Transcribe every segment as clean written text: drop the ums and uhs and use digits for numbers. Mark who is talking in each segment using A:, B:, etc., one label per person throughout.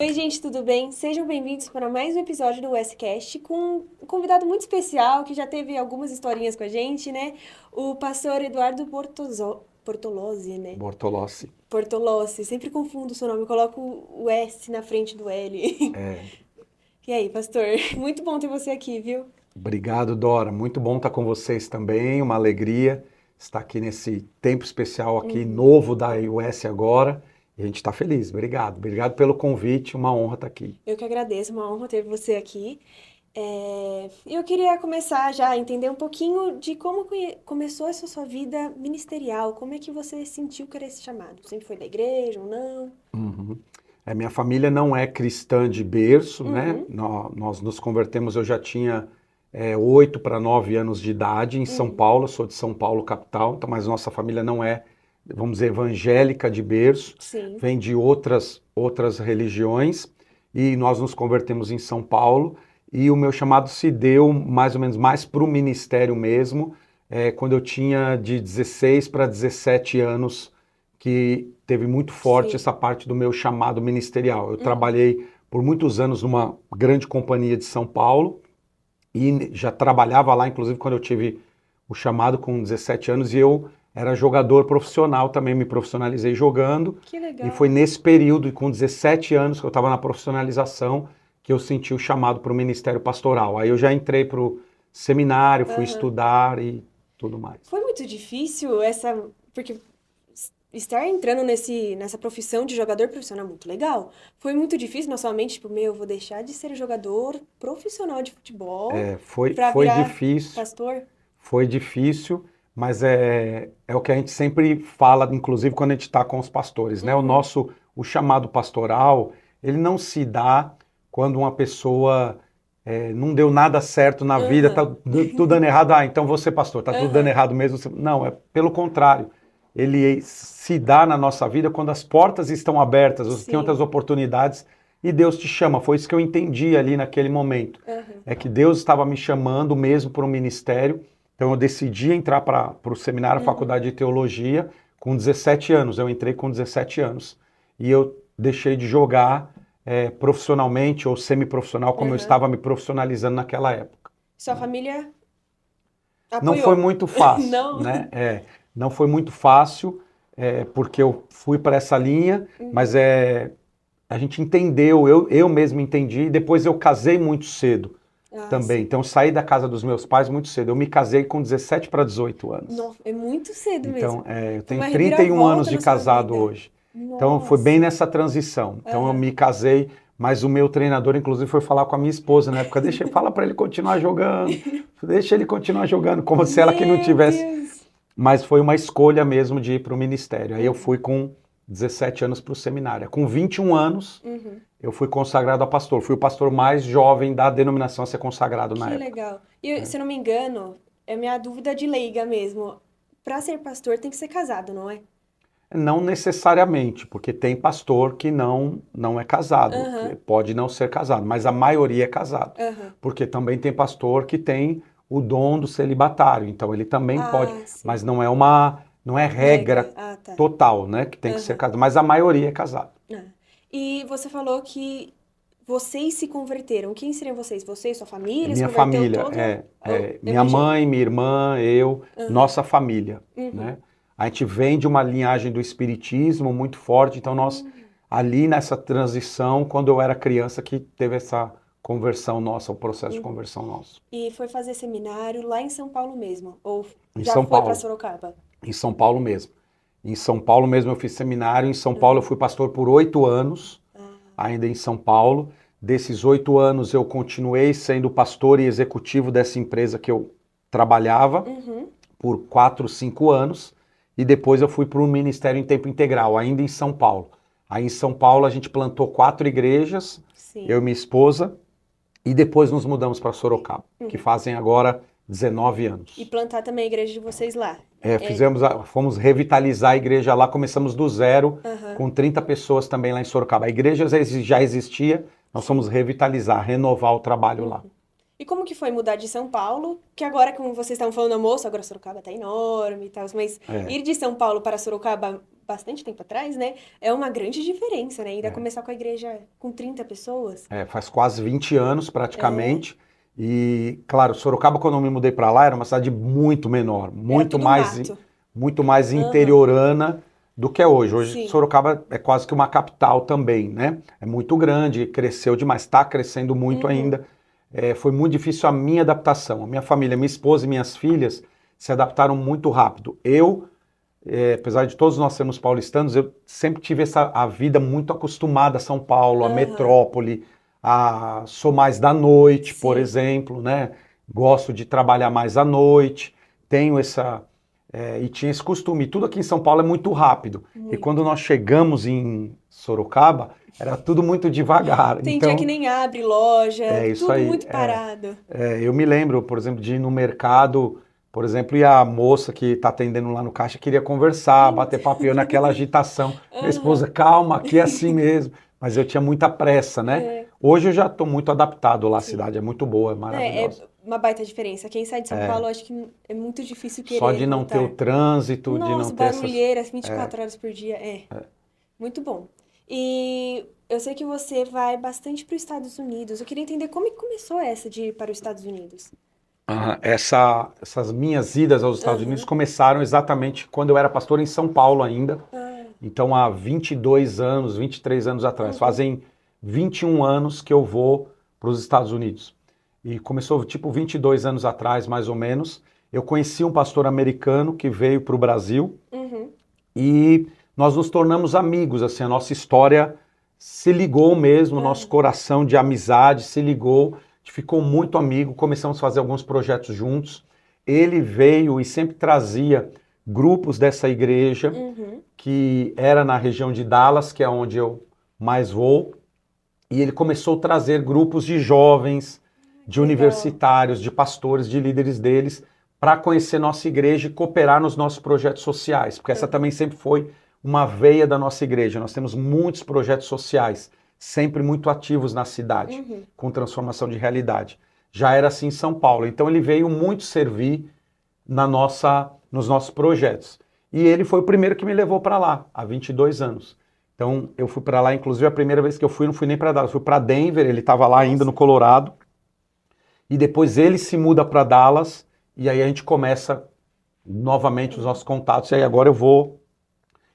A: Oi, gente, tudo bem? Sejam bem-vindos para mais um episódio do USCast com um convidado muito especial que já teve algumas historinhas com a gente, né? O pastor Eduardo Portolozzi, né?
B: Bortolossi.
A: Portolossi, sempre confundo o seu nome, coloco o S na frente do L.
B: É,
A: E aí, pastor? Muito bom ter você aqui, viu?
B: obrigado, Dora. Muito bom estar com vocês também. Uma alegria estar aqui nesse tempo especial aqui,
A: Uhum.
B: novo da US agora. E a gente está feliz. Obrigado. Obrigado pelo convite. Uma honra estar aqui.
A: Eu que agradeço, uma honra ter você aqui. Eu queria começar já a entender um pouquinho de como começou essa sua vida ministerial, como é que você sentiu que era esse chamado? Sempre foi da igreja ou não?
B: Uhum. Minha família não é cristã de berço, né?
A: Uhum,
B: Nós nos convertemos, eu já tinha 8 para 9 anos de idade em São
A: uhum,
B: Paulo. Eu sou de São Paulo, capital, então, mas nossa família não é, vamos dizer, evangélica de berço,
A: sim,
B: vem de outras religiões, e nós nos convertemos em São Paulo, e o meu chamado se deu mais ou menos mais para o ministério mesmo, quando eu tinha de 16 para 17 anos, que teve muito forte
A: sim,
B: essa parte do meu chamado ministerial. Eu
A: uhum,
B: trabalhei por muitos anos numa grande companhia de São Paulo e já trabalhava lá, inclusive quando eu tive o chamado com 17 anos, e eu era jogador profissional também, me profissionalizei jogando,
A: que
B: e foi
A: legal.
B: nesse período, e com 17 anos que eu estava na profissionalização, que eu senti o chamado para o ministério pastoral. Aí eu já entrei para o seminário, fui
A: Aham.
B: estudar e tudo mais.
A: Foi muito difícil porque estar entrando nessa profissão de jogador profissional é muito legal. Foi muito difícil na sua mente, tipo, meu, eu vou deixar de ser jogador profissional de futebol pra
B: Foi
A: virar
B: difícil.
A: pastor?
B: Foi difícil, mas é o que a gente sempre fala, inclusive quando a gente está com os pastores, né?
A: Uhum,
B: O chamado pastoral, ele não se dá quando uma pessoa não deu nada certo na vida, tá
A: aham,
B: tudo dando errado. Ah, então você pastor, tá tudo dando
A: aham,
B: errado mesmo. Não, é pelo contrário. Ele se dá na nossa vida quando as portas estão abertas, você tem outras
A: sim,
B: oportunidades e Deus te chama. Foi isso que eu entendi ali naquele momento.
A: aham,
B: É que Deus estava me chamando mesmo para o ministério. Então eu decidi entrar para o seminário, a
A: uhum,
B: faculdade de teologia, com 17 anos. Eu entrei com 17 anos. E eu deixei de jogar profissionalmente ou semiprofissional, como eu
A: aham.
B: estava me profissionalizando naquela época.
A: Sua família
B: Não foi
A: apoiou?
B: muito fácil,
A: Não?
B: né? Não foi muito fácil, porque eu fui para essa linha, mas
A: Uhum.
B: a gente entendeu, eu mesmo entendi, e depois eu casei muito cedo
A: Ah,
B: também.
A: sim.
B: Então eu saí da casa dos meus pais muito cedo. Eu me casei com 17 para 18 anos.
A: Nossa, é muito cedo
B: Então,
A: mesmo.
B: eu
A: Foi
B: tenho
A: uma
B: 31 anos
A: reviravolta
B: de
A: na sua
B: casado
A: vida.
B: hoje. Então, foi bem
A: Nossa.
B: nessa transição. Então, eu
A: Aham.
B: me casei, mas o meu treinador, inclusive, foi falar com a minha esposa na época: fala para ele continuar jogando, deixa ele continuar jogando, como se ela que não
A: Meu
B: tivesse.
A: Deus.
B: Mas foi uma escolha mesmo de ir para o ministério. Aí eu
A: Uhum,
B: fui com 17 anos para o seminário. Com 21 anos,
A: uhum.
B: eu fui consagrado a pastor. Fui o pastor mais jovem da denominação a ser consagrado na
A: Que
B: época.
A: legal. E, se eu não me engano, é minha dúvida de leiga mesmo. Pra ser pastor tem que ser casado, não é?
B: Não necessariamente, porque tem pastor que não é casado,
A: Aham,
B: pode não ser casado, mas a maioria é casado.
A: aham.
B: Porque também tem pastor que tem o dom do celibatário, então ele também pode,
A: Ah,
B: mas
A: sim.
B: não é
A: Regra.
B: regra
A: Ah, tá.
B: total, né, que tem que ser
A: Aham.
B: casado, mas a maioria é casado.
A: Ah. E você falou que vocês se converteram. Quem seriam vocês? Você e sua
B: É
A: família se
B: minha
A: converteu
B: família,
A: todo
B: minha mãe,
A: evangélico?
B: minha irmã, eu,
A: Aham.
B: nossa família,
A: Uhum.
B: né? A gente vem de uma linhagem do espiritismo muito forte, então nós ali nessa transição, quando eu era criança, que teve essa conversão nossa, o processo de
A: Uhum.
B: conversão nosso.
A: E foi fazer seminário lá em São Paulo mesmo? Ou
B: Em
A: já
B: São
A: foi pra
B: Paulo,
A: Sorocaba?
B: em São Paulo mesmo. Em São Paulo mesmo eu fiz seminário, em São Paulo eu
A: Aham.
B: fui pastor por 8 anos,
A: Ah.
B: ainda em São Paulo. Desses 8 anos eu continuei sendo pastor e executivo dessa empresa que eu trabalhava
A: Uhum.
B: por 4, 5 anos, e depois eu fui para o ministério em tempo integral, ainda em São Paulo. Aí em São Paulo a gente plantou 4 igrejas, eu e
A: Sim.
B: minha esposa, e depois nos mudamos para Sorocaba, que
A: Uhum.
B: fazem agora 19
A: E
B: anos.
A: plantar também a igreja de vocês lá. É.
B: Fomos revitalizar a igreja lá, começamos do zero,
A: Aham.
B: com 30 pessoas também lá em Sorocaba. A igreja já existia, nós fomos
A: Sim.
B: revitalizar, renovar o trabalho lá.
A: Uhum. E como que foi mudar de São Paulo? Que agora, como vocês estavam falando, almoço, agora Sorocaba tá enorme e tal, mas
B: É.
A: ir de São Paulo para Sorocaba bastante tempo atrás, né? É uma grande diferença, né? Ainda
B: É.
A: começar com a igreja com 30 pessoas.
B: Faz quase 20 anos
A: É,
B: praticamente. E, claro, Sorocaba, quando eu me mudei para lá, era uma cidade muito menor,
A: era tudo mato.
B: muito mais
A: Aham,
B: interiorana do que é hoje. Hoje,
A: sim.
B: Sorocaba é quase que uma capital também, né? É muito grande, cresceu demais, está crescendo muito
A: Uhum,
B: ainda. Foi muito difícil a minha adaptação. A minha família, minha esposa e minhas filhas se adaptaram muito rápido. Apesar de todos nós sermos paulistanos, eu sempre tive a vida muito acostumada a São Paulo, a
A: aham,
B: metrópole, sou mais da noite, por
A: sim.
B: exemplo, né? Gosto de trabalhar mais à noite, tenho e tinha esse costume. Tudo aqui em São Paulo é muito rápido. E quando
A: Muito.
B: nós chegamos em Sorocaba, era tudo muito devagar.
A: Tem dia que
B: Então,
A: nem abre loja,
B: é isso
A: tudo
B: aí.
A: muito parado.
B: Eu me lembro, por exemplo, de ir no mercado, por exemplo, e a moça que está atendendo lá no caixa queria conversar,
A: Gente.
B: bater papo, e eu naquela agitação. Minha
A: Aham.
B: esposa, calma, aqui é assim mesmo. Mas eu tinha muita pressa, né?
A: É,
B: Hoje eu já estou muito adaptado lá, a
A: sim.
B: cidade é muito boa, é
A: É
B: maravilhosa.
A: uma baita diferença. Quem sai de São Paulo, acho que é muito difícil
B: Só
A: querer
B: de não ter o
A: voltar.
B: trânsito, de não
A: Nossa,
B: ter essas.
A: barulheira, 24 horas por dia. É, muito bom. E eu sei que você vai bastante para os Estados Unidos. Eu queria entender como é que começou essa de ir para os Estados Unidos.
B: Essas minhas idas aos Estados Unidos
A: Aham.
B: começaram exatamente quando eu era pastor em São Paulo ainda.
A: Ah,
B: Então, há 22 anos, 23 anos atrás,
A: uhum.
B: fazem 21 anos que eu vou para os Estados Unidos. E começou tipo 22 anos atrás, mais ou menos. Eu conheci um pastor americano que veio para o Brasil
A: Uhum.
B: e nós nos tornamos amigos. Assim, a nossa história se ligou mesmo, nosso
A: Aham.
B: coração de amizade se ligou, a gente ficou muito amigo, começamos a fazer alguns projetos juntos. Ele veio e sempre trazia grupos dessa igreja
A: Uhum.
B: que era na região de Dallas, que é onde eu mais vou, e ele começou a trazer grupos de jovens, de
A: Que legal.
B: universitários, de pastores, de líderes deles, para conhecer nossa igreja e cooperar nos nossos projetos sociais, porque essa
A: Aham.
B: também sempre foi uma veia da nossa igreja. Nós temos muitos projetos sociais, sempre muito ativos na cidade,
A: Uhum.
B: com transformação de realidade. Já era assim em São Paulo, então ele veio muito servir nos nossos projetos. E ele foi o primeiro que me levou para lá, há 22 anos. Então eu fui para lá, inclusive a primeira vez que eu fui, não fui nem para Dallas, fui para Denver, ele estava lá ainda no
A: Nossa.
B: Colorado, e depois ele se muda para Dallas, e aí a gente começa novamente os nossos contatos, e aí agora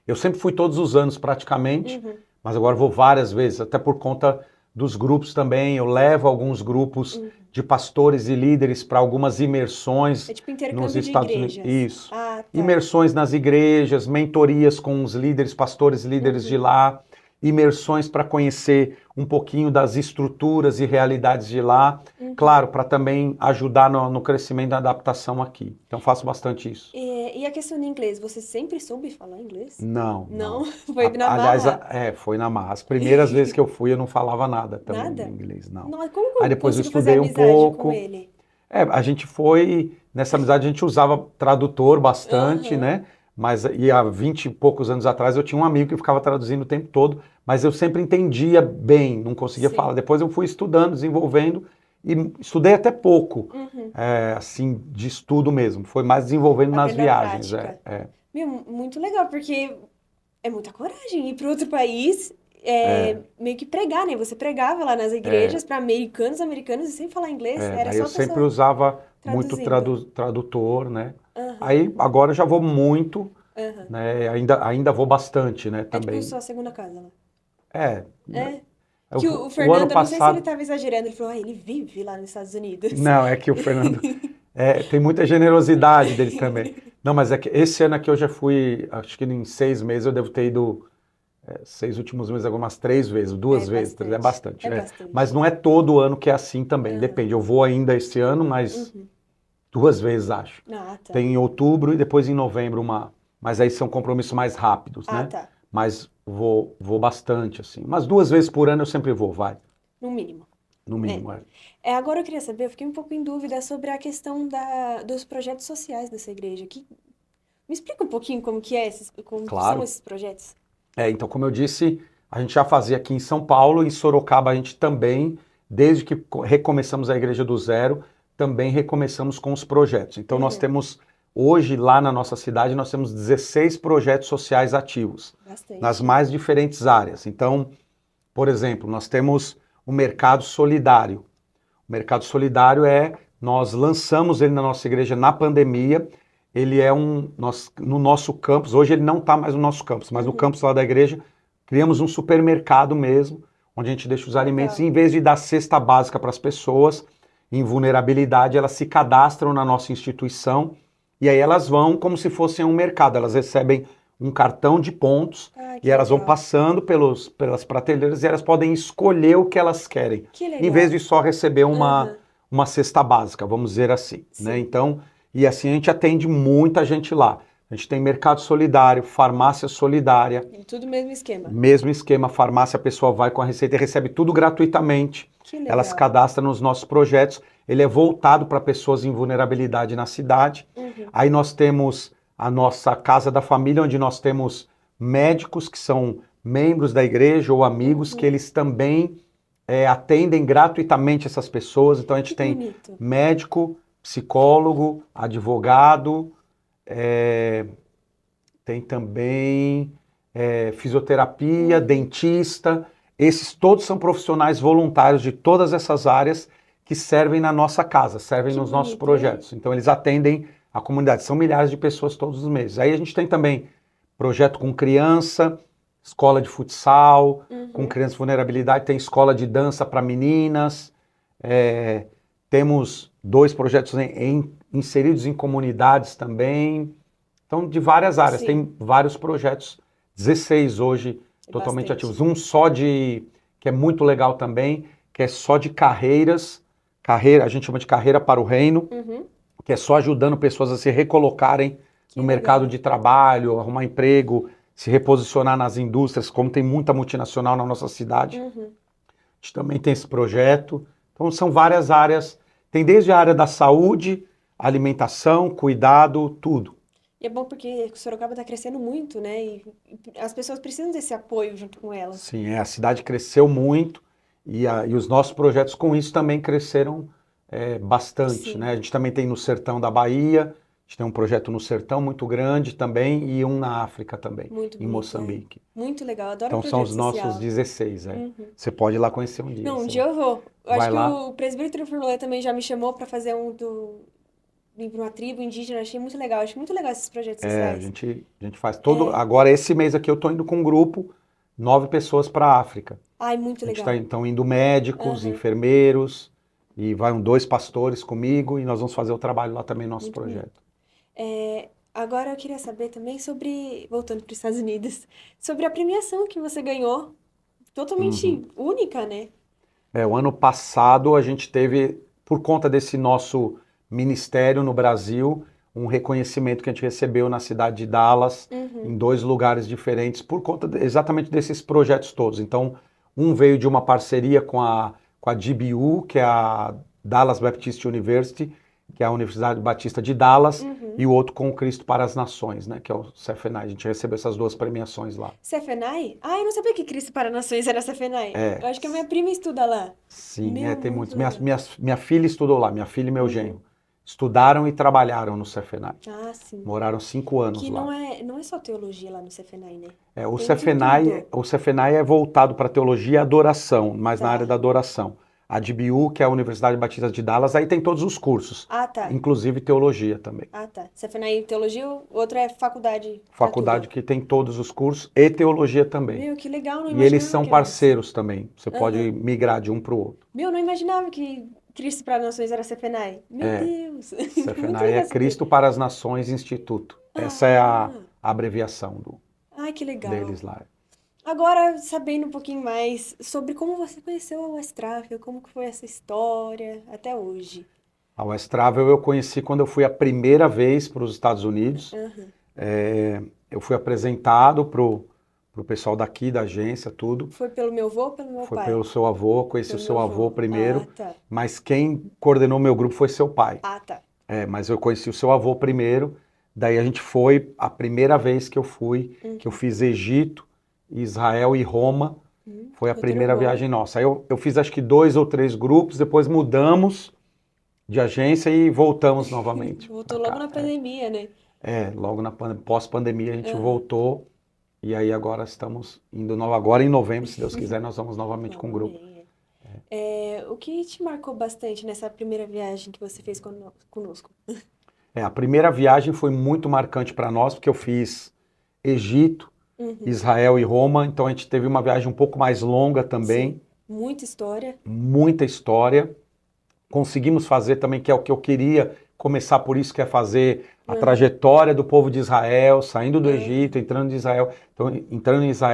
B: eu sempre fui todos os anos praticamente,
A: Uhum.
B: mas agora vou várias vezes, até por conta dos grupos também. Eu levo alguns grupos
A: Uhum.
B: de pastores e líderes para algumas
A: É
B: imersões
A: tipo
B: nos
A: intercâmbio de
B: Estados Unidos.
A: igrejas.
B: Isso.
A: Ah, tá.
B: Imersões nas igrejas, mentorias com os líderes, pastores e líderes de
A: Uhum.
B: lá, imersões para conhecer um pouquinho das estruturas e realidades de lá.
A: Uhum.
B: Claro, para também ajudar no crescimento da adaptação aqui. Então faço bastante isso.
A: E a questão do inglês, você sempre soube falar inglês?
B: Não,
A: Não,
B: não.
A: foi na
B: Aliás,
A: marra.
B: foi na marra. As primeiras vezes que eu fui, eu não falava nada também de
A: Nada?
B: inglês, não.
A: Não,
B: Aí
A: como
B: depois eu
A: conseguiu fazer
B: estudei um
A: amizade com
B: pouco.
A: ele?
B: A gente foi, nessa amizade a gente usava tradutor bastante,
A: Aham,
B: né? Mas e há 20 e poucos anos atrás eu tinha um amigo que ficava traduzindo o tempo todo, mas eu sempre entendia bem, não conseguia falar.
A: sim.
B: Depois eu fui estudando, desenvolvendo, e estudei até pouco,
A: Uhum.
B: assim, de estudo mesmo. Foi mais desenvolvendo nas
A: Aprendeu a
B: viagens.
A: prática. Meu, muito legal, porque é muita coragem ir para outro país, meio que pregar, né? Você pregava lá nas igrejas para americanos e sem falar inglês, era
B: Daí
A: só
B: eu
A: a
B: sempre
A: pessoa
B: usava muito
A: traduzindo.
B: tradutor, né?
A: Aham,
B: Aí agora eu já vou muito,
A: aham.
B: né? Ainda vou bastante, né?
A: É tipo
B: Também.
A: sua segunda casa, né?
B: É,
A: É. Que o
B: o ano
A: Fernando, eu não sei se ele
B: passado.
A: estava exagerando, ele falou, ah, ele vive lá nos Estados Unidos.
B: Não, é que o Fernando tem muita generosidade dele também. Não, mas é que esse ano aqui eu já fui, acho que em 6 meses eu devo ter ido, 6 últimos meses, algumas 3 vezes,
A: É
B: 2 vezes, é
A: bastante,
B: bastante,
A: é
B: né? Mas
A: bastante.
B: não é todo ano que é assim também,
A: Aham,
B: depende. Eu vou ainda esse ano, mas
A: uhum.
B: 2 vezes acho.
A: Ah, tá.
B: Tem em outubro e depois em novembro uma. Mas aí são compromissos mais rápidos,
A: Ah,
B: né?
A: tá.
B: Mas vou bastante, assim. Mas 2 vezes por ano eu sempre vou, vai.
A: No mínimo.
B: No
A: É.
B: mínimo, é.
A: Agora eu queria saber, eu fiquei um pouco em dúvida sobre a questão dos projetos sociais dessa igreja. Me explica um pouquinho como que como que são
B: Claro.
A: esses projetos.
B: Então, como eu disse, a gente já fazia aqui em São Paulo, em Sorocaba a gente também, desde que recomeçamos a igreja do zero, também recomeçamos com os projetos. Então, nós
A: Uhum.
B: temos Hoje, lá na nossa cidade, nós temos 16 projetos sociais ativos,
A: Bastante.
B: nas mais diferentes áreas. Então, por exemplo, nós temos o Mercado Solidário. O Mercado Solidário nós lançamos ele na nossa igreja na pandemia. Ele no nosso campus, hoje ele não está mais no nosso campus, mas no campus lá da igreja, criamos um supermercado mesmo, onde a gente deixa os alimentos, e em vez de dar cesta básica para as pessoas em vulnerabilidade, elas se cadastram na nossa instituição, e aí elas vão como se fossem um mercado, elas recebem um cartão de pontos, e elas vão passando pelas prateleiras, e elas podem escolher o que elas querem, em vez de só receber uma cesta básica, vamos dizer assim, né? Então, e assim a gente atende muita gente lá. A gente tem mercado solidário, farmácia solidária.
A: Tudo mesmo esquema.
B: Mesmo esquema, farmácia, a pessoa vai com a receita e recebe tudo gratuitamente.
A: Que legal.
B: Ela se cadastra nos nossos projetos. Ele é voltado para pessoas em vulnerabilidade na cidade. Aí nós temos a nossa Casa da Família, onde nós temos médicos que são membros da igreja ou amigos, que eles também atendem gratuitamente essas pessoas. Então a gente tem médico, psicólogo, advogado, tem também fisioterapia, dentista. Esses todos são profissionais voluntários de todas essas áreas que servem na nossa casa, servem nos nossos projetos. Então eles atendem a comunidade. São milhares de pessoas todos os meses. Aí a gente tem também projeto com criança, escola de futsal, com crianças com vulnerabilidade, tem escola de dança para meninas, temos 2 projetos inseridos em comunidades também, então de várias áreas, tem vários projetos, 16 hoje totalmente ativos, um só que é muito legal também, que é só de carreiras, a gente chama de carreira para o reino, que é só ajudando pessoas a se recolocarem no mercado de trabalho, arrumar emprego, se reposicionar nas indústrias, como tem muita multinacional na nossa cidade. A gente também tem esse projeto. Então são várias áreas, tem desde a área da saúde, alimentação, cuidado, tudo.
A: E é bom porque Sorocaba está crescendo muito, né? E as pessoas precisam desse apoio junto com elas.
B: Sim, a cidade cresceu muito e os nossos projetos com isso também cresceram bastante, né? A gente também tem no sertão da Bahia, a gente tem um projeto no sertão muito grande também e um na África também,
A: muito
B: em Moçambique.
A: Muito legal, adoro
B: então
A: projeto
B: são os
A: social.
B: nossos 16, Você pode ir lá conhecer um dia.
A: Não, um dia eu vou. Eu acho que
B: lá.
A: o presbítero Firulé também já me chamou para fazer vir para uma tribo indígena, achei muito legal. Acho muito legal esses projetos sociais.
B: A gente faz todo... Agora, esse mês aqui, eu estou indo com um grupo, 9 pessoas para a África.
A: Ai, muito legal.
B: A gente estão indo médicos, enfermeiros, e vão 2 pastores comigo, e nós vamos fazer o trabalho lá também no nosso projeto.
A: Agora eu queria saber também voltando para os Estados Unidos, sobre a premiação que você ganhou, totalmente única, né?
B: O ano passado a gente teve, por conta desse nosso ministério no Brasil, um reconhecimento que a gente recebeu na cidade de Dallas, em 2 lugares diferentes, por conta exatamente desses projetos todos. Então, um veio de uma parceria com a DBU, que é a Dallas Baptist University, que é a Universidade Batista de Dallas, e o outro com o Cristo para as Nações, né, que é o CFNI. A gente recebeu essas 2 premiações lá.
A: CFNI? Ah, eu não sabia que Cristo para as Nações era CFNI. Eu acho que a minha prima estuda lá.
B: Sim, tem muitos. Minha filha estudou lá, minha filha e meu genro. Estudaram e trabalharam no CFNI.
A: Ah, sim.
B: Moraram 5 anos
A: que
B: lá.
A: Não é só teologia lá no CFNI, né?
B: O CFNI é voltado para teologia e adoração, mas na área da adoração. A DBU, que é a Universidade Batista de Dallas, aí tem todos os cursos.
A: Ah, tá.
B: Inclusive teologia também.
A: Ah, tá. CFNI teologia, o outro é faculdade.
B: Faculdade que tem todos os cursos e teologia também.
A: Meu, que legal, não
B: E
A: imaginava.
B: eles são parceiros também. Você pode migrar de um para o outro.
A: Meu, não imaginava que Cristo para as Nações era CFNI. Meu Deus.
B: CFNI é Cristo para as Nações Instituto. Essa é a abreviação
A: Ai, que legal.
B: deles lá.
A: Agora, sabendo um pouquinho mais sobre como você conheceu a West Travel, como que foi essa história até hoje.
B: A West Travel eu conheci quando eu fui a primeira vez para os Estados Unidos. Eu fui apresentado pro pessoal daqui, da agência, tudo.
A: Foi pelo meu avô ou pelo meu pai?
B: Foi pelo seu avô, conheci o seu avô primeiro.
A: Ah, tá.
B: Mas quem coordenou meu grupo foi seu pai.
A: Ah, tá.
B: Mas eu conheci o seu avô primeiro. Daí a gente foi, a primeira vez que eu fui, que eu fiz Egito, Israel e Roma, foi a primeira viagem nossa. Aí eu fiz acho que 2 ou 3 grupos, depois mudamos de agência e voltamos novamente
A: Voltou
B: para
A: logo
B: cá.
A: na pandemia, né?
B: Logo pós-pandemia a gente
A: Aham.
B: voltou e aí agora estamos indo agora em novembro, se Deus quiser, nós vamos novamente com o grupo.
A: Amém. O que te marcou bastante nessa primeira viagem que você fez conosco?
B: A primeira viagem foi muito marcante para nós, porque eu fiz Egito,
A: Uhum.
B: Israel e Roma, então a gente teve uma viagem um pouco mais longa também,
A: Sim. Muita história.
B: muita história. Conseguimos fazer também, que é o que eu queria começar por isso, que é fazer a
A: Aham.
B: trajetória do povo de Israel, saindo do
A: Aham.
B: Egito, entrando em Israel.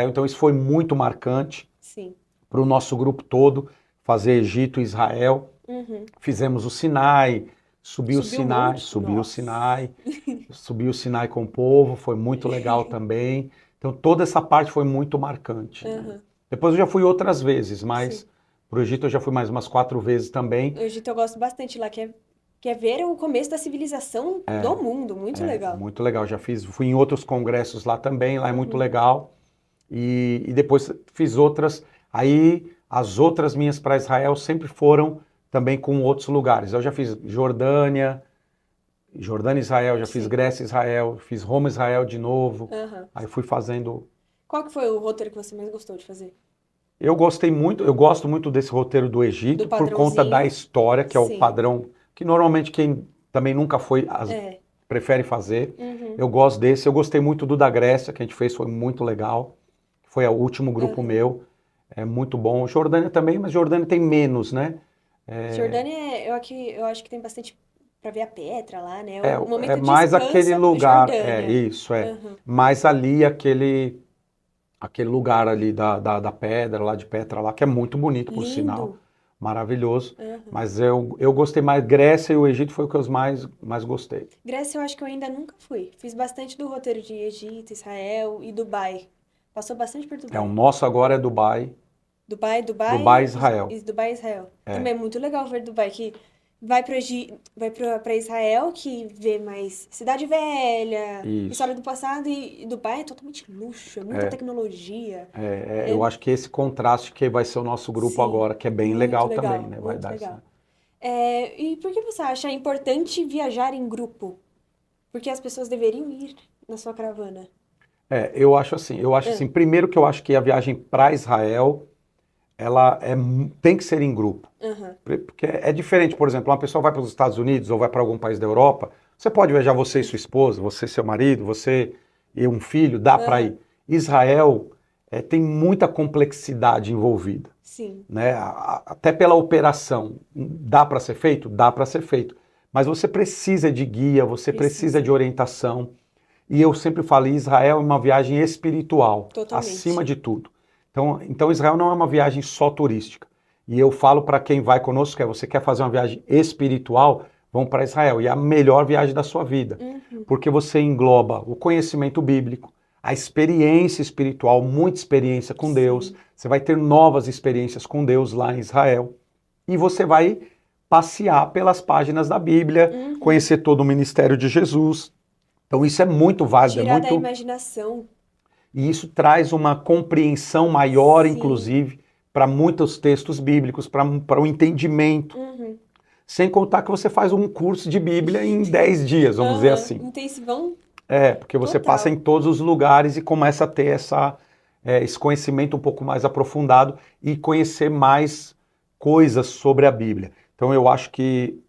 B: Então isso foi muito marcante
A: Sim.
B: para o nosso grupo todo, fazer Egito e Israel.
A: Uhum.
B: Fizemos o Sinai, subi o
A: Subiu o
B: Sinai,
A: monte?
B: subi o
A: Nossa.
B: Sinai, subi o Sinai com o povo, foi muito legal também. Então toda essa parte foi muito marcante, né?
A: Aham.
B: Depois eu já fui outras vezes,
A: Sim.
B: mas para o Egito eu já fui mais umas 4 vezes também.
A: O Egito eu gosto bastante lá, que é ver o começo da civilização do mundo. Muito legal.
B: Muito legal. Fui em outros congressos lá também, lá é muito
A: Uhum.
B: legal. E depois fiz outras. Aí as outras minhas para Israel sempre foram também com outros lugares. Eu já fiz Jordânia, Jordânia e Israel, já fiz
A: Sim.
B: Grécia e Israel, fiz Roma e Israel de novo.
A: Aham.
B: Aí fui fazendo.
A: Qual que foi o roteiro que você mais gostou de fazer?
B: Eu gosto muito desse roteiro do
A: Do
B: Egito por conta da
A: padrãozinho?
B: história, que é o
A: Sim.
B: padrão que normalmente quem também nunca foi
A: É.
B: prefere fazer.
A: Uhum.
B: Eu gosto desse. Eu gostei muito do da Grécia, que a gente fez, foi muito legal. Foi o último grupo
A: Aham.
B: meu. É muito bom. Jordânia também, mas Jordânia tem menos, né?
A: Jordânia, eu acho que tem bastante pra ver a Petra lá, né?
B: É,
A: O
B: é
A: momento de
B: mais aquele
A: descanso,
B: lugar,
A: Jordânia.
B: isso, é.
A: Aham.
B: Mais ali aquele lugar ali da pedra, lá de Petra, lá, que é muito bonito, por sinal.
A: Lindo.
B: Maravilhoso.
A: Aham.
B: Mas eu gostei mais. Grécia e o Egito foi o que eu mais gostei.
A: Grécia eu acho que eu ainda nunca fui. Fiz bastante do roteiro de Egito, Israel e Dubai. Passou bastante por
B: O
A: Dubai.
B: nosso agora é Dubai. Dubai, Israel.
A: Dubai e Israel.
B: É.
A: Também é muito legal ver Dubai, que vai pra Israel, que vê mais Cidade Velha, história
B: Isso.
A: do passado, e Dubai é totalmente luxo, é muita tecnologia. É,
B: Eu acho que esse contraste que vai ser o nosso grupo
A: sim,
B: agora, que é bem legal também, né? Vai
A: muito
B: dar essa.
A: legal. E por que você acha importante viajar em grupo? Porque as pessoas deveriam ir na sua caravana.
B: Eu acho
A: Ah,
B: assim, primeiro que eu acho que a viagem para Israel, ela tem que ser em grupo.
A: aham,
B: Porque é diferente, por exemplo, uma pessoa vai para os Estados Unidos ou vai para algum país da Europa, você pode viajar você e sua esposa, você e seu marido, você e um filho, dá para
A: aham,
B: ir. Israel tem muita complexidade envolvida,
A: sim,
B: né? Até pela operação. Dá para ser feito? Dá para ser feito. Mas você precisa de guia, você precisa
A: precisa.
B: de orientação. E eu sempre falo, Israel é uma viagem espiritual, acima
A: Totalmente.
B: de tudo. Então Israel não é uma viagem só turística. E eu falo para quem vai conosco, que você quer fazer uma viagem espiritual, vão para Israel. E é a melhor viagem da sua vida.
A: Uhum,
B: Porque você engloba o conhecimento bíblico, a experiência espiritual, muita experiência com Deus.
A: sim.
B: Você vai ter novas experiências com Deus lá em Israel. E você vai passear pelas páginas da Bíblia,
A: Uhum.
B: conhecer todo o ministério de Jesus. Então isso é muito válido,
A: Tirar da imaginação.
B: e isso traz uma compreensão maior,
A: Sim.
B: inclusive, para muitos textos bíblicos, para o entendimento.
A: Uhum.
B: Sem contar que você faz um curso de Bíblia em 10 dias, vamos dizer
A: Aham.
B: assim.
A: Intensivão
B: Porque você passa em
A: total.
B: todos os lugares e começa a ter esse conhecimento um pouco mais aprofundado e conhecer mais coisas sobre a Bíblia. Então eu acho que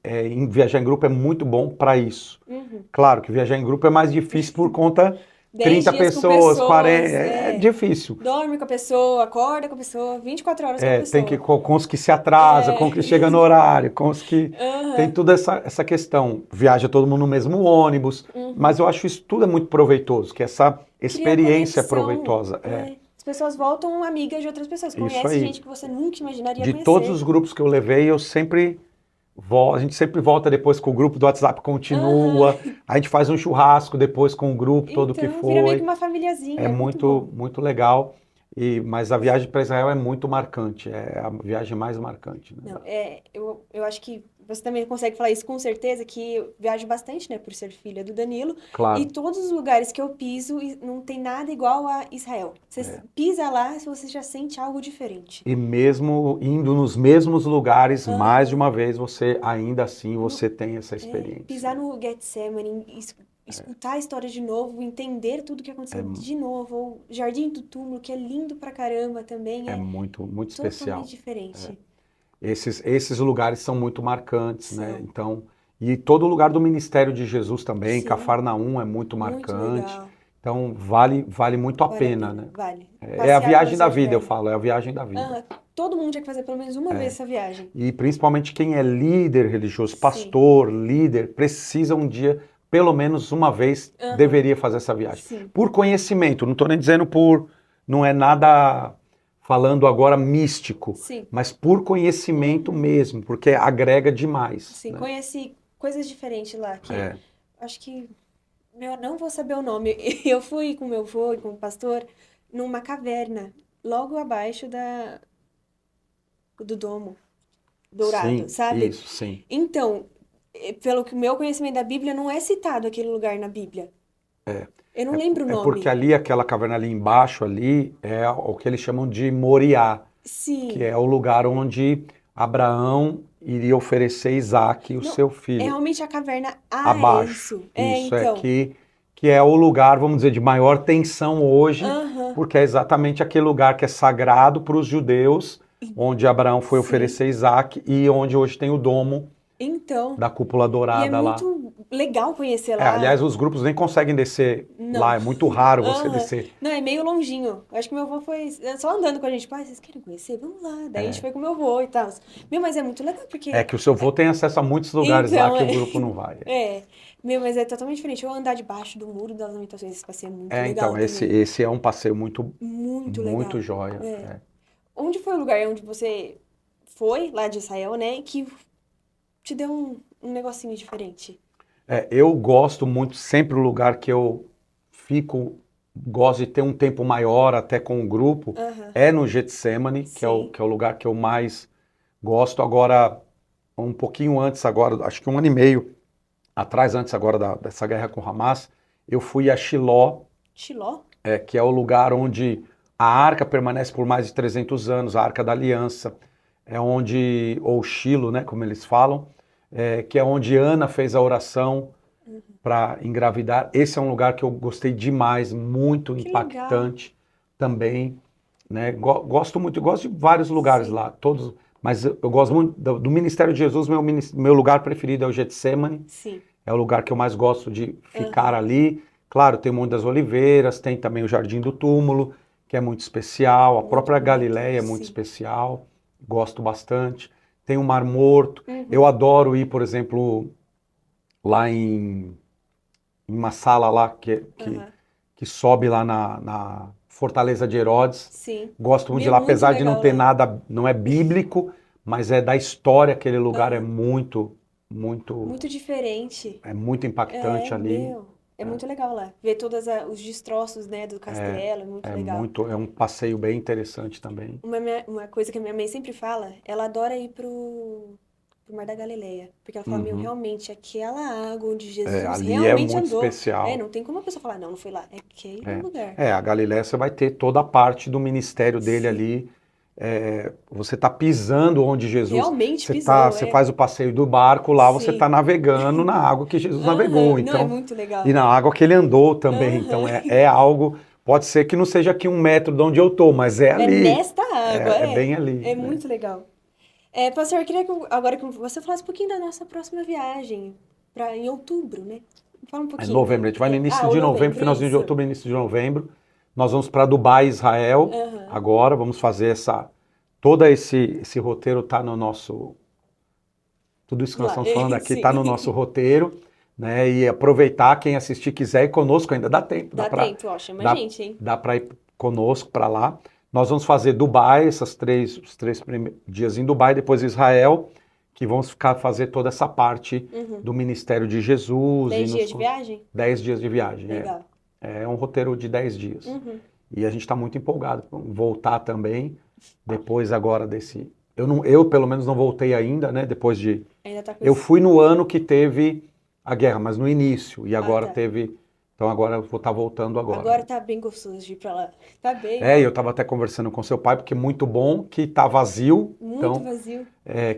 B: viajar em grupo é muito bom para isso.
A: Uhum.
B: Claro que viajar em grupo é mais difícil por conta
A: 10
B: 30
A: dias com
B: pessoas, 40,
A: pessoas,
B: é difícil.
A: dorme com a pessoa, acorda com a pessoa, 24 horas com a
B: Tem que
A: pessoa.
B: com os que se atrasam,
A: É.
B: com os que chegam no horário, com os que tem
A: Aham.
B: toda essa questão. Viaja todo mundo no mesmo ônibus, mas
A: Uhum.
B: eu acho isso tudo é muito proveitoso, que essa
A: Cria
B: experiência é
A: conexão.
B: proveitosa.
A: As pessoas voltam amigas de outras pessoas,
B: Isso
A: conhece
B: aí.
A: gente que você nunca imaginaria
B: De todos
A: conhecer.
B: os grupos que eu levei, a gente sempre volta depois com o grupo do WhatsApp
A: Aham.
B: continua, a gente faz um churrasco depois com o grupo todo que
A: Então, vira meio que
B: foi.
A: uma
B: É
A: famíliazinha, é muito
B: muito,
A: bom.
B: muito legal. Mas a viagem para Israel é muito marcante, é a viagem mais marcante, né?
A: Não, eu acho que você também consegue falar isso com certeza, que eu viajo bastante, né, por ser filha do Danilo, e
B: Claro.
A: todos os lugares que eu piso não tem nada igual a Israel. Você pisa lá, você já sente algo diferente.
B: E mesmo indo nos mesmos lugares, mais de
A: Aham.
B: uma vez, você ainda assim
A: No-
B: você tem essa experiência,
A: pisar
B: né?
A: no Getsemane, escutar a história de novo, entender tudo que
B: É,
A: aconteceu de novo, ou Jardim do Túmulo, que é lindo pra caramba também,
B: é
A: é
B: muito, muito
A: totalmente
B: especial.
A: diferente.
B: Esses lugares são muito marcantes, né?
A: São,
B: Então, e todo lugar do ministério de Jesus também,
A: sim,
B: Cafarnaum é muito
A: muito
B: marcante.
A: legal.
B: Então, vale muito a
A: Vale a
B: pena,
A: pena,
B: né?
A: vale.
B: É a
A: Passear pela
B: viagem da
A: cidade
B: vida, eu
A: velha.
B: falo, é a viagem da vida.
A: Aham. Todo mundo tinha que fazer pelo menos uma vez essa viagem.
B: E principalmente quem é líder religioso,
A: Sim.
B: pastor, líder, precisa um dia, pelo menos uma vez,
A: Aham.
B: deveria fazer essa viagem.
A: Sim.
B: Por conhecimento, não estou nem dizendo por. Não é nada falando agora místico,
A: Sim.
B: mas por conhecimento
A: Uhum.
B: mesmo, porque agrega demais,
A: Sim.
B: né?
A: Conheci coisas diferentes lá que
B: É,
A: acho que eu não vou saber o nome. Eu fui com meu avô e com o pastor numa caverna logo abaixo do domo dourado,
B: sim,
A: sabe?
B: isso, sim.
A: Então, pelo que o meu conhecimento da Bíblia, não é citado aquele lugar na Bíblia. Eu não lembro o
B: É porque
A: nome.
B: ali, aquela caverna ali embaixo, ali, é o que eles chamam de Moriá, que
A: Sim.
B: é o lugar onde Abraão iria oferecer Isaque, o
A: Não,
B: seu
A: é
B: filho.
A: realmente a caverna. Ah, é
B: Abaixo.
A: isso. É,
B: Isso é
A: então.
B: que é o lugar, vamos dizer, de maior tensão hoje,
A: Aham.
B: porque é exatamente aquele lugar que é sagrado para os judeus, onde Abraão foi
A: Sim.
B: oferecer Isaque e onde hoje tem o domo
A: Então.
B: da cúpula
A: E é
B: dourada lá.
A: muito legal conhecer
B: É,
A: lá.
B: aliás, os grupos nem conseguem descer
A: Não.
B: lá, é muito raro você
A: Aham.
B: descer.
A: Não, é meio longinho. Acho que meu avô foi só andando com a gente. Pai, vocês querem conhecer? Vamos lá. Daí a gente foi com meu avô e tal. Meu, mas é muito legal,
B: É
A: porque.
B: que o seu avô tem acesso a muitos lugares lá
A: Então,
B: que
A: é.
B: o grupo não vai.
A: É. Meu, mas é totalmente diferente. Eu andar debaixo do muro das lamentações, esse passeio é muito
B: É,
A: legal
B: então,
A: também.
B: esse é um passeio muito,
A: Muito
B: muito
A: legal.
B: joia.
A: É.
B: É.
A: Onde foi o lugar onde você foi, lá de Israel, né? Que te deu um negocinho diferente?
B: É, eu gosto muito, sempre o lugar que eu fico, gosto de ter um tempo maior até com o grupo,
A: Aham.
B: é no Getsemane,
A: Sim.
B: que é o lugar que eu mais gosto. Agora, um pouquinho antes, agora, acho que um ano e meio atrás, antes agora dessa guerra com Hamas, eu fui a Shiló,
A: Tiló?
B: que é o lugar onde a arca permanece por mais de 300 anos, a Arca da Aliança, é onde, ou Shilo, né, como eles falam, que é onde Ana fez a oração para engravidar. Esse é um lugar que eu gostei demais, muito
A: Que legal.
B: impactante também, né? Gosto muito, eu gosto de vários lugares
A: Sim.
B: lá, todos, mas eu gosto muito do Ministério de Jesus, meu lugar preferido é o Getsemane,
A: Sim.
B: é o lugar que eu mais gosto de ficar
A: Aham.
B: ali. Claro, tem o Monte das Oliveiras, tem também o Jardim do Túmulo, que é muito especial, a
A: Muito
B: própria
A: bonito.
B: Galileia é muito
A: Sim.
B: especial, gosto bastante. Tem o Mar Morto, eu
A: Uhum.
B: adoro ir, por exemplo, lá em uma sala lá
A: Aham.
B: que sobe lá na Fortaleza de Herodes.
A: Sim.
B: Gosto muito de
A: Meu,
B: lá,
A: muito
B: apesar de não
A: legal
B: ter
A: lá.
B: nada, não é bíblico, mas é da história, aquele lugar é
A: Aham.
B: muito,
A: Muito diferente.
B: é muito
A: É,
B: impactante ali.
A: meu. É muito legal lá. Ver todos os destroços, né, do castelo. É muito
B: É
A: legal.
B: muito, é um passeio bem interessante também.
A: Uma coisa que a minha mãe sempre fala, ela adora ir pro Mar da Galileia. Porque ela fala, meu,
B: Uhum.
A: realmente, aquela água onde
B: É,
A: Jesus
B: ali é
A: realmente
B: muito
A: andou. É,
B: especial.
A: não tem como a pessoa falar, não, não foi lá. É aquele lugar.
B: A Galiléia você vai ter toda a parte do ministério dele
A: Sim.
B: ali. Você está pisando onde Jesus.
A: Realmente pisou,
B: Você
A: é.
B: faz o passeio do barco lá, você está
A: Sim.
B: navegando na água que Jesus navegou.
A: Aham. Não, é
B: Então,
A: muito
B: e
A: legal.
B: na água que ele andou também. Então
A: Aham.
B: é algo. Pode ser que não seja aqui 1 metro de onde eu estou, mas é
A: É
B: ali.
A: nesta água,
B: É
A: é.
B: bem ali,
A: É
B: né?
A: muito legal. É, pastor, eu queria que agora que você falasse um pouquinho da nossa próxima viagem, em outubro, né? Fala um
B: É
A: pouquinho.
B: novembro. A gente vai no início
A: O
B: de novembro,
A: novembro,
B: finalzinho de
A: isso.
B: outubro, início de novembro. Nós vamos para Dubai, Israel.
A: Aham.
B: Agora vamos fazer todo esse roteiro tá no nosso, tudo isso que nós
A: Lá,
B: estamos falando aqui está no nosso
A: sim.
B: roteiro, né? E aproveitar quem assistir quiser ir conosco, ainda dá tempo,
A: Dá tempo, ó, chama a
B: dá,
A: gente, hein?
B: dá para ir conosco para lá. Nós vamos fazer Dubai, os 3 dias em Dubai, depois Israel, que vamos fazer toda essa parte
A: Uhum.
B: do ministério de Jesus e
A: 10 dias de viagem?
B: 10 dias de viagem.
A: Legal.
B: É um roteiro de 10 dias.
A: Uhum.
B: E a gente está muito empolgado. Vamos voltar também, depois agora eu pelo menos não voltei ainda, né? Depois de.
A: Ainda tá com
B: Eu
A: esse...
B: fui no ano que teve a guerra, mas no início. E
A: Ah,
B: agora
A: tá.
B: teve. Então agora eu vou estar voltando agora,
A: Agora
B: né?
A: tá bem gostoso de ir pra lá. Tá bem
B: É, e eu
A: bom.
B: estava até conversando com seu pai, porque é muito bom que tá vazio.
A: Muito
B: Então,
A: vazio.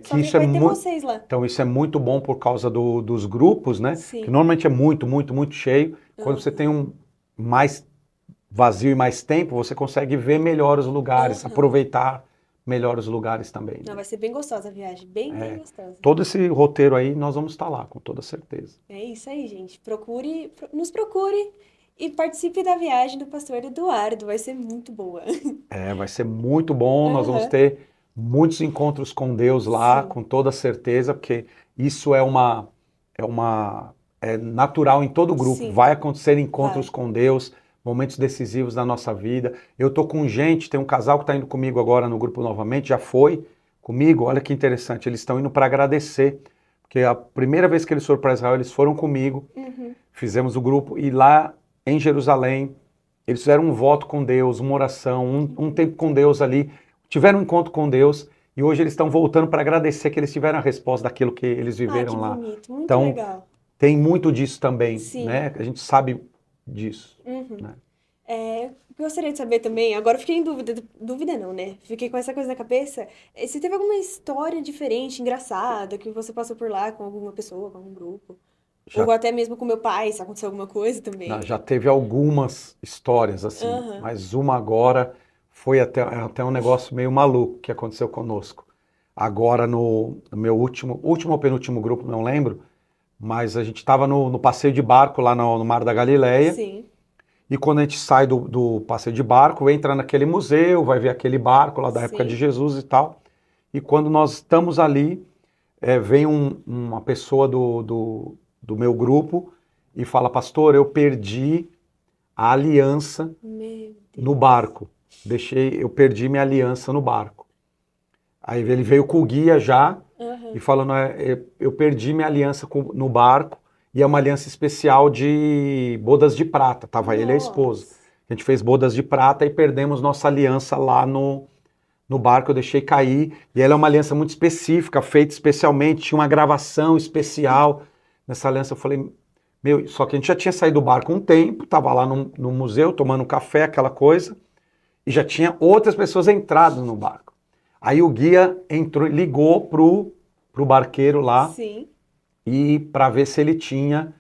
B: que
A: Só que
B: isso é
A: vai ter
B: muito.
A: vocês lá.
B: Então, isso é muito bom por causa dos grupos, né? Que
A: Sim.
B: normalmente é muito, muito, muito cheio. Quando você tem
A: Aham.
B: um mais vazio e mais tempo, você consegue ver melhor os lugares,
A: Aham.
B: aproveitar melhor os lugares também,
A: Não,
B: né?
A: vai ser bem gostosa a viagem. Bem, bem gostosa.
B: Todo esse roteiro aí nós vamos estar lá, com toda certeza.
A: É isso aí, gente. Nos procure e participe da viagem do pastor Eduardo. Vai ser muito boa.
B: Vai ser muito bom, nós vamos
A: Aham.
B: ter muitos encontros com Deus lá,
A: Sim.
B: com toda certeza, porque isso é natural em todo grupo.
A: Sim.
B: Vai acontecer encontros
A: Vai.
B: com Deus, momentos decisivos na nossa vida. Eu tô com gente, tem um casal que está indo comigo agora no grupo novamente, já foi comigo. Olha que interessante, eles estão indo para agradecer, porque a primeira vez que eles foram para Israel, eles foram comigo,
A: Uhum.
B: fizemos o grupo e lá em Jerusalém eles fizeram um voto com Deus, uma oração, um tempo com Deus ali, tiveram um encontro com Deus e hoje eles estão voltando para agradecer que eles tiveram a resposta daquilo que eles
A: Ah, que
B: viveram lá.
A: bonito. Muito
B: Então,
A: legal.
B: tem muito disso também,
A: Sim.
B: né? A gente sabe disso,
A: Uhum.
B: né?
A: Gostaria de saber também, agora eu fiquei em dúvida, dúvida não, né? Fiquei com essa coisa na cabeça. Se teve alguma história diferente, engraçada, que você passou por lá com alguma pessoa, com algum grupo? Ou
B: Já,
A: até mesmo com meu pai, se aconteceu alguma coisa também.
B: já teve algumas histórias assim,
A: Aham.
B: mas uma agora foi até um negócio meio maluco que aconteceu conosco. Agora no meu último ou penúltimo grupo, não lembro, mas a gente estava no passeio de barco lá no Mar da Galileia.
A: Sim,
B: E quando a gente sai do passeio de barco, entra naquele museu, vai ver aquele barco lá da época de
A: sim.
B: Jesus e tal. E quando nós estamos ali, vem uma pessoa do meu grupo e fala, pastor, eu perdi a aliança
A: Meu
B: no
A: Deus.
B: barco. Eu perdi minha aliança no barco. Aí ele veio com o guia já e
A: Aham.
B: falando, eu perdi minha aliança no barco e é uma aliança especial de bodas de prata. Tava ele e a esposa.
A: Nossa.
B: A gente fez bodas de prata e perdemos nossa aliança lá no barco. Eu deixei cair e ela é uma aliança muito específica, feita especialmente, tinha uma gravação especial nessa aliança. Eu falei, meu, só que a gente já tinha saído do barco um tempo, tava lá no museu tomando um café, aquela coisa, e já tinha outras pessoas entrado no barco. Aí o guia entrou, ligou pro barqueiro lá
A: Sim.
B: e para ver se ele tinha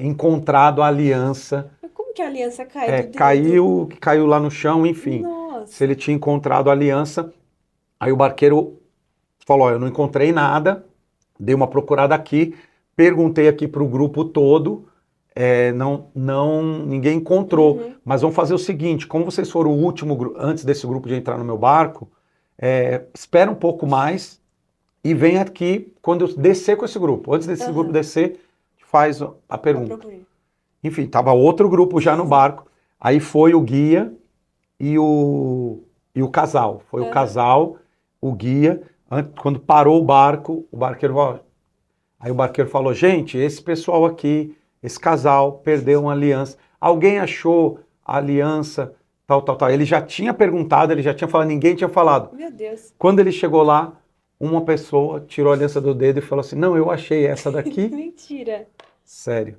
B: encontrado a aliança.
A: Mas como que a aliança cai do dedo?
B: Caiu lá no chão, enfim. Se ele
A: Nossa.
B: tinha encontrado a aliança, aí o barqueiro falou: "Ó, eu não encontrei nada, dei uma procurada aqui, perguntei aqui para o grupo todo, ninguém encontrou.
A: Uhum.
B: Mas vamos fazer o seguinte: como vocês foram o último antes desse grupo de entrar no meu barco, espera um pouco mais e vem aqui quando eu descer com esse grupo. Antes desse grupo
A: Aham.
B: descer, faz a
A: A
B: pergunta.
A: procurei.
B: Enfim, tava outro grupo já no barco. Aí foi o guia e o casal. Foi o
A: Aham.
B: casal, o guia. Quando parou o barco, o barqueiro, aí o barqueiro falou: gente, esse pessoal aqui, esse casal, perdeu uma aliança. Alguém achou a aliança, tal, tal, tal. Ele já tinha perguntado, ele já tinha falado, ninguém tinha falado.
A: Meu Deus.
B: Quando ele chegou lá, uma pessoa tirou a aliança do dedo e falou assim: não, eu achei essa daqui.
A: Mentira.
B: Sério.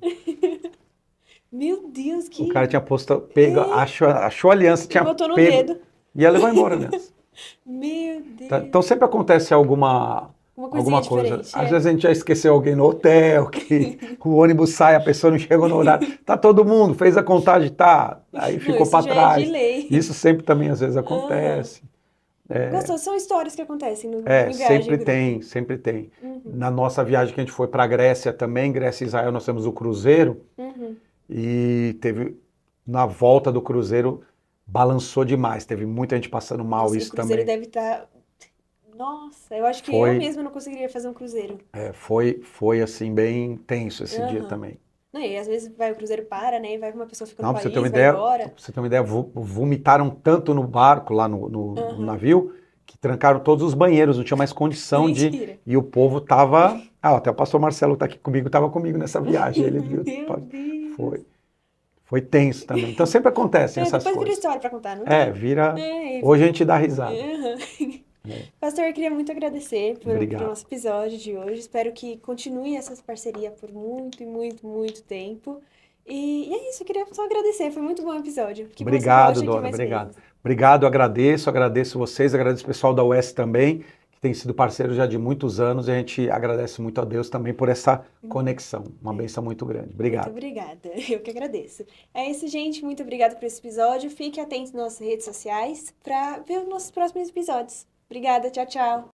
A: Meu Deus,
B: O cara
A: que.
B: tinha posto, pego, achou a aliança,
A: E
B: tinha
A: botou no
B: pego,
A: dedo.
B: e ia levar embora a aliança.
A: Meu
B: Então
A: Deus.
B: sempre acontece
A: Uma coisinha
B: alguma coisa.
A: diferente,
B: Às
A: é.
B: vezes a gente já esqueceu alguém no hotel, que o ônibus sai, a pessoa não chegou no horário. Tá todo mundo, fez a contagem, tá. Aí
A: Não,
B: ficou
A: isso
B: para
A: já é de
B: trás.
A: lei.
B: Isso sempre também às vezes
A: Aham.
B: acontece.
A: Gostoso, são histórias que acontecem em viagem
B: Sempre
A: em grupo.
B: tem, sempre tem.
A: Uhum.
B: Na nossa viagem que a gente foi para a Grécia também, Grécia e Israel, nós temos o cruzeiro
A: Uhum.
B: e teve, na volta do cruzeiro, balançou demais. Teve muita gente passando mal,
A: Nossa, e o
B: isso
A: cruzeiro
B: também.
A: deve estar. Nossa, eu acho que eu
B: Foi,
A: mesma não conseguiria fazer um cruzeiro.
B: foi assim, bem tenso esse dia
A: Aham.
B: também.
A: Não, e às vezes vai, o cruzeiro para, né? E vai uma pessoa fica no
B: Não,
A: país, vai
B: pra
A: embora.
B: você ter uma ideia, vomitaram tanto no barco, lá no
A: Aham.
B: navio, que trancaram todos os banheiros, não tinha mais condição de.
A: Mentira.
B: E o povo tava. Ah, até o pastor Marcelo tá aqui comigo, tava comigo nessa viagem, ele viu.
A: Meu Deus.
B: Foi, foi tenso também. Então sempre acontecem essas
A: Depois vira
B: coisas.
A: história pra contar, não tem?
B: Vira.
A: É,
B: Hoje a gente dá risada.
A: aham. Pastor, eu queria muito agradecer pelo
B: Obrigado.
A: nosso episódio de hoje. Espero que continue essa parceria por muito e muito, muito tempo. E é isso, eu queria só agradecer. Foi muito bom o episódio. Que você
B: Obrigado,
A: volte aqui
B: Dora,
A: mais
B: obrigado.
A: vezes.
B: Obrigado, agradeço vocês, agradeço o pessoal da UES também, que tem sido parceiro já de muitos anos, e a gente agradece muito a Deus também por essa conexão. Uma
A: É,
B: bênção muito grande.
A: muito
B: Obrigado.
A: obrigada. Eu que agradeço. É isso, gente. Muito obrigada por esse episódio. Fique atento nas nossas redes sociais para ver os nossos próximos episódios. Obrigada, tchau, tchau.